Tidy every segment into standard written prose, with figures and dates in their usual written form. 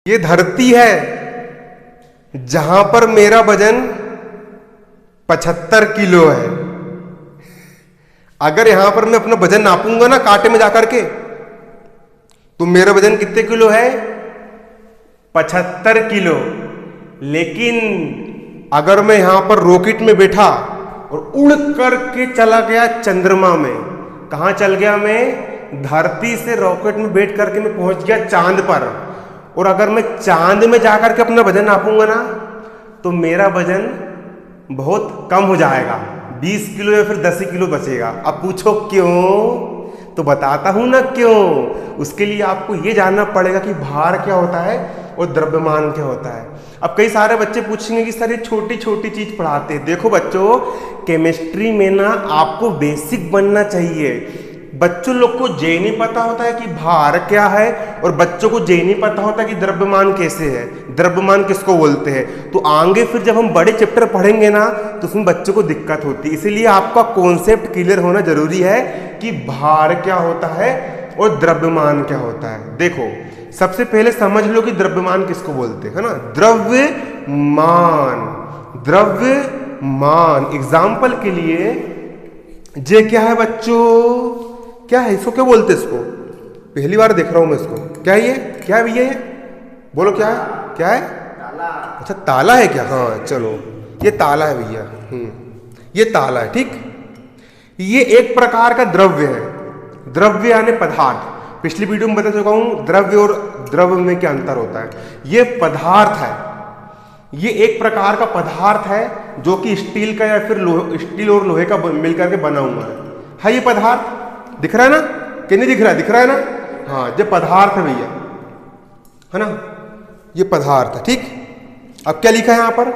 ये धरती है जहां पर मेरा वजन 75 किलो है। अगर यहां पर मैं अपना वजन नापूंगा ना कांटे में जाकर के, तो मेरा वजन कितने किलो है? 75 किलो। लेकिन अगर मैं यहां पर रॉकेट में बैठा और उड़ करके चला गया चंद्रमा में, कहां चल गया मैं? धरती से रॉकेट में बैठ करके मैं पहुंच गया चांद पर, और अगर मैं चांद में जाकर के अपना वजन नापूंगा ना, तो मेरा वजन बहुत कम हो जाएगा, 20 किलो या फिर 10 किलो बचेगा। अब पूछो क्यों? तो बताता हूं ना क्यों। उसके लिए आपको यह जानना पड़ेगा कि भार क्या होता है और द्रव्यमान क्या होता है। अब कई सारे बच्चे पूछेंगे कि सर ये छोटी छोटी चीज पढ़ाते हैं। देखो बच्चों, केमिस्ट्री में ना आपको बेसिक बनना चाहिए। बच्चों लोग को ये नहीं पता होता है कि भार क्या है, और बच्चों को ये नहीं पता होता कि द्रव्यमान कैसे है, द्रव्यमान किसको बोलते हैं। तो आगे फिर जब हम बड़े चैप्टर पढ़ेंगे ना, तो उसमें बच्चों को दिक्कत होती है। इसीलिए आपका कॉन्सेप्ट क्लियर होना जरूरी है कि भार क्या होता है और द्रव्यमान क्या होता है। देखो, सबसे पहले समझ लो कि द्रव्यमान किसको बोलते हैं ना। द्रव्यमान, द्रव्यमान एग्जाम्पल के लिए ये क्या है बच्चों? क्या है इसको? क्या बोलते हैं इसको? पहली बार देख रहा हूं मैं इसको। क्या है ये? क्या है भैया ये? बोलो क्या है? क्या है? ताला। अच्छा ताला है क्या? हाँ चलो, ये ताला है भैया। ये ताला है, ठीक। ये एक प्रकार का द्रव्य है। द्रव्य यानी पदार्थ। पिछली वीडियो में बता चुका हूं द्रव्य और द्रव में क्या अंतर होता है। ये पदार्थ है, ये एक प्रकार का पदार्थ है जो कि स्टील का या फिर स्टील और लोहे का मिलकर के बना हुआ है। ये पदार्थ दिख रहा है ना कि नहीं दिख रहा है? दिख रहा है ना। हाँ, ये पदार्थ है भैया, है ना, ये पदार्थ है, ठीक। अब क्या लिखा है यहां पर?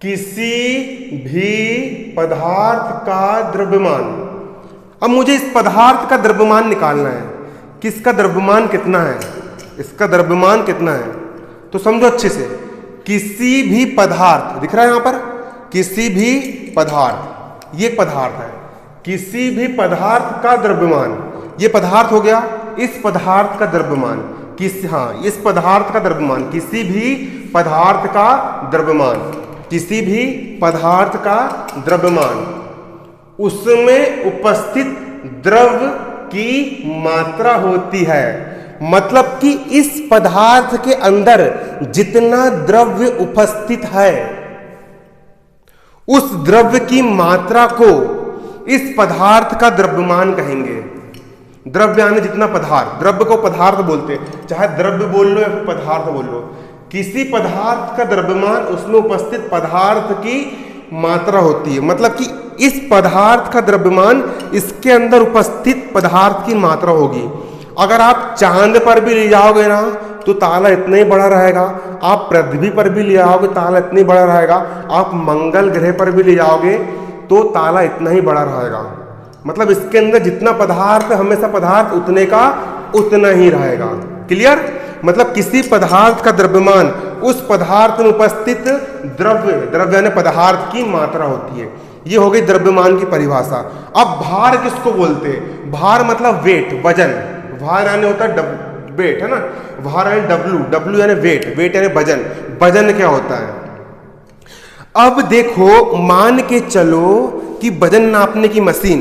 किसी भी पदार्थ का द्रव्यमान। अब मुझे इस पदार्थ का द्रव्यमान निकालना है। किसका द्रव्यमान कितना है? इसका द्रव्यमान कितना है? तो समझो अच्छे से, किसी भी पदार्थ, दिख रहा है यहां पर, किसी भी पदार्थ, ये पदार्थ है, किसी भी पदार्थ का द्रव्यमान, ये पदार्थ हो गया, इस पदार्थ का द्रव्यमान इस पदार्थ का द्रव्यमान, किसी भी पदार्थ का द्रव्यमान, किसी भी पदार्थ का द्रव्यमान, उसमें उपस्थित द्रव्य की मात्रा होती है। मतलब कि इस पदार्थ के अंदर जितना द्रव्य उपस्थित है, उस द्रव्य की मात्रा को इस पदार्थ का द्रव्यमान कहेंगे। द्रव्य यानी जितना पदार्थ, द्रव्य को पदार्थ बोलते हैं, चाहे द्रव्य बोल लो या फिर पदार्थ बोल लो। किसी पदार्थ का द्रव्यमान उसमें उपस्थित पदार्थ की मात्रा होती है। मतलब कि इस पदार्थ का द्रव्यमान इसके अंदर उपस्थित पदार्थ की मात्रा होगी। अगर आप चांद पर भी ले जाओगे ना, तो ताला इतना ही बड़ा रहेगा। आप पृथ्वी पर भी ले जाओगे, ताला इतना ही बड़ा रहेगा। आप मंगल ग्रह पर भी ले जाओगे तो ताला इतना ही बड़ा रहेगा। मतलब इसके अंदर जितना पदार्थ, हमेशा पदार्थ उतने का उतना ही रहेगा। क्लियर? मतलब किसी पदार्थ का द्रव्यमान उस पदार्थ में उपस्थित द्रव्य यानी पदार्थ की मात्रा होती है। ये हो गई द्रव्यमान की परिभाषा। अब भार किसको बोलते हैं? भार मतलब वेट, वजन। भार यानी होता है वेट, है ना। भार यानी डब्ल्यू यानी वेट यानी वजन। वजन क्या होता है? अब देखो, मान के चलो कि वजन नापने की मशीन,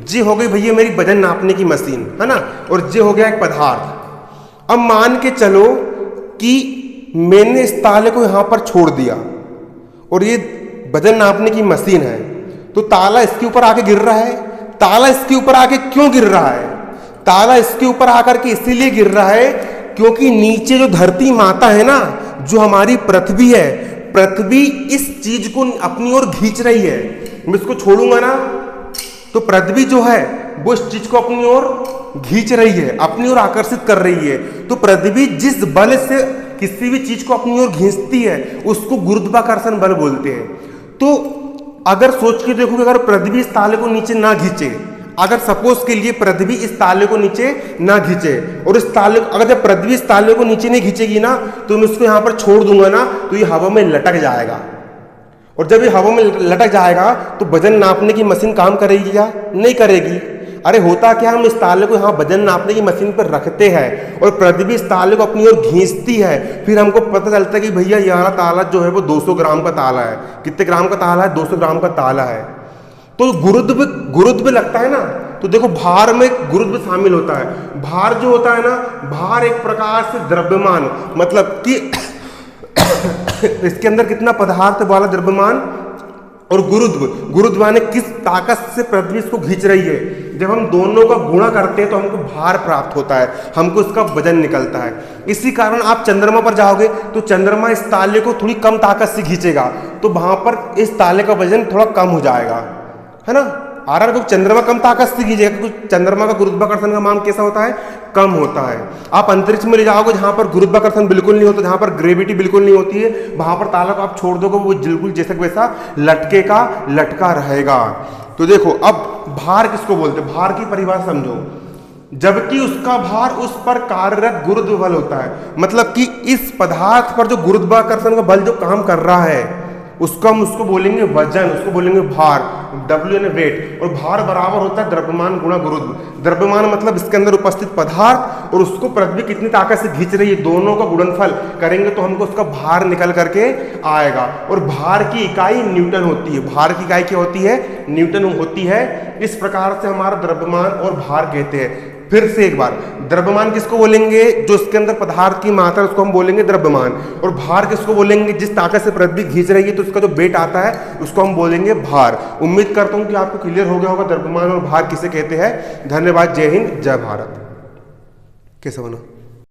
जी हो गई भैया मेरी वजन नापने की मशीन, है ना, और जी हो गया एक पदार्थ। अब मान के चलो कि मैंने इस ताले को यहां पर छोड़ दिया और ये वजन नापने की मशीन है, तो ताला इसके ऊपर आके गिर रहा है। ताला इसके ऊपर आके क्यों गिर रहा है? ताला इसके ऊपर आकर के इसीलिए गिर रहा है क्योंकि नीचे जो धरती माता है ना, जो हमारी पृथ्वी है, पृथ्वी इस चीज को अपनी ओर खींच रही है। मैं इसको छोड़ूंगा ना, तो पृथ्वी जो है वो इस चीज को अपनी ओर खींच रही है, अपनी ओर आकर्षित कर रही है। तो पृथ्वी जिस बल से किसी भी चीज को अपनी ओर खींचती है, उसको गुरुत्वाकर्षण बल बोलते हैं। तो अगर सोच के देखो कि अगर पृथ्वी इस ताले को नीचे ना खींचे, अगर सपोज के लिए पृथ्वी इस ताले को नीचे ना खींचे, और इस ताले, अगर जब पृथ्वी इस ताले को नीचे नहीं खींचेगी ना, तो मैं इसको यहां पर छोड़ दूंगा ना, तो ये हवा में लटक जाएगा। और जब ये हवा में लटक जाएगा तो वजन नापने की मशीन काम करेगी या नहीं करेगी? अरे होता क्या, हम इस ताले को यहाँ वजन नापने की मशीन पर रखते हैं और पृथ्वी भी इस ताले को अपनी ओर खींचती है, फिर हमको पता चलता है कि भैया ये वाला ताला जो है वो 200 ग्राम का ताला है। कितने ग्राम का ताला है? 200 ग्राम का ताला है। तो गुरुत्व लगता है ना, तो देखो भार में गुरुत्व शामिल होता है। भार जो होता है ना, भार एक प्रकार से द्रव्यमान, मतलब कि इसके अंदर कितना पदार्थ वाला द्रव्यमान, और गुरुत्व माने किस ताकत से पृथ्वी इसको खींच रही है। जब हम दोनों का गुणा करते हैं तो हमको भार प्राप्त होता है, हमको इसका वजन निकलता है। इसी कारण आप चंद्रमा पर जाओगे तो चंद्रमा इस ताले को थोड़ी कम ताकत से खींचेगा, तो वहां पर इस ताले का वजन थोड़ा कम हो जाएगा, है ना। आर तो चंद्रमा कम ताकत से खींचेगा क्योंकि चंद्रमा का गुरुत्वाकर्षण का मान कैसा होता है? कम होता है। आप अंतरिक्ष में ले जाओगे जहां पर गुरुत्वाकर्षण बिल्कुल नहीं होता, जहां पर ग्रेविटी बिल्कुल नहीं होती है, वहां पर ताला को आप छोड़ दोगे वो बिल्कुल जैसा वैसा लटके का लटका रहेगा। तो देखो अब भार किसको बोलते हैं? भार की परिभाषा समझो। जबकि उसका भार उस पर कार्यरत गुरुत्व बल होता है, मतलब कि इस पदार्थ पर जो गुरुत्वाकर्षण का बल जो काम कर रहा है उसको बोलेंगे वजन, उसको बोलेंगे भार, W यानी वेट। और भार बराबर होता है द्रव्यमान गुणा गुरुत्व। द्रव्यमान मतलब इसके अंदर उपस्थित पदार्थ और उसको पृथ्वी कितनी ताकत से खींच रही है, दोनों का गुणनफल करेंगे तो हमको उसका भार निकल करके आएगा। और भार की इकाई न्यूटन होती है। भार की इकाई क्या होती है? न्यूटन होती है। इस प्रकार से हमारा द्रव्यमान और भार कहते हैं। फिर से एक बार, द्रव्यमान किसको बोलेंगे? जो इसके अंदर पदार्थ की मात्रा उसको हम बोलेंगे द्रव्यमान। और भार किसको बोलेंगे? जिस ताकत से पृथ्वी खींच रही है तो उसका जो वेट आता है उसको हम बोलेंगे भार। उम्मीद करता हूं कि आपको क्लियर हो गया होगा द्रव्यमान और भार किसे कहते हैं। धन्यवाद। जय हिंद, जय भारत। कैसा बना?